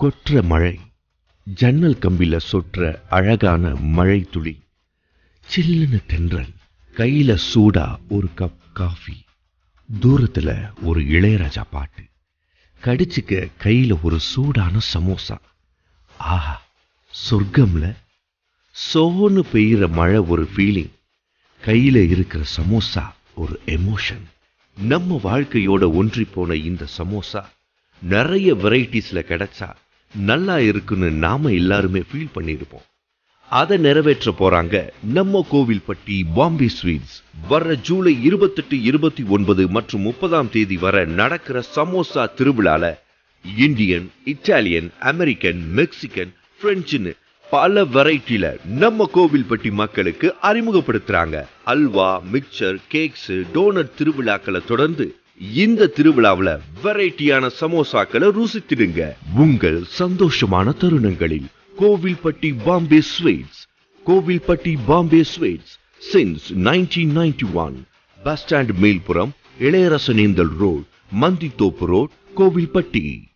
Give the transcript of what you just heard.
கொற்ற மழை, ஜன்னல் கம்பில சொற்ற அழகான மழை துளி, சில்லுன்னு தென்றல், கையில சூடா ஒரு கப் காஃபி, தூரத்துல ஒரு இளையராஜா பாட்டு, கடிச்சுக்க கையில ஒரு சூடான சமோசா. ஆஹா, சொர்க்கம்ல. சோன்னு பெய்யுற மழை ஒரு ஃபீலிங், கையில இருக்கிற சமோசா ஒரு எமோஷன். நம்ம வாழ்க்கையோட ஒன்றி போன இந்த சமோசா நிறைய வெரைட்டிஸ்ல கிடைச்சா நல்லா இருக்குன்னு நாம எல்லாருமே ஃபீல் பண்ணிருப்போம். அதை நிறைவேற்ற போறாங்க நம்ம கோவில்பட்டி பாம்பே ஸ்வீட்ஸ். வர்ற ஜூலை 28, 29 மற்றும் 30 வரை நடக்கிற சமோசா திருவிழால இந்தியன், இட்டாலியன், அமெரிக்கன், மெக்சிகன், பிரெஞ்சுன்னு பல வெரைட்டில நம்ம கோவில்பட்டி மக்களுக்கு அறிமுகப்படுத்துறாங்க. அல்வா, மிக்சர், கேக்ஸ், டோனட் திருவிழாக்களை தொடர்ந்து இந்த திருவிழாவுல வெரைட்டியான சமோசாக்களை ருசித்திடுங்க. உங்கள் சந்தோஷமான தருணங்களில் Kovilpatti Bombay sweets. Kovilpatti Bombay sweets since 1991. Bus stand மேல்புறம், இளையரசனேந்தல் ரோட், மந்தித்தோப்பு ரோட், கோவில்பட்டி.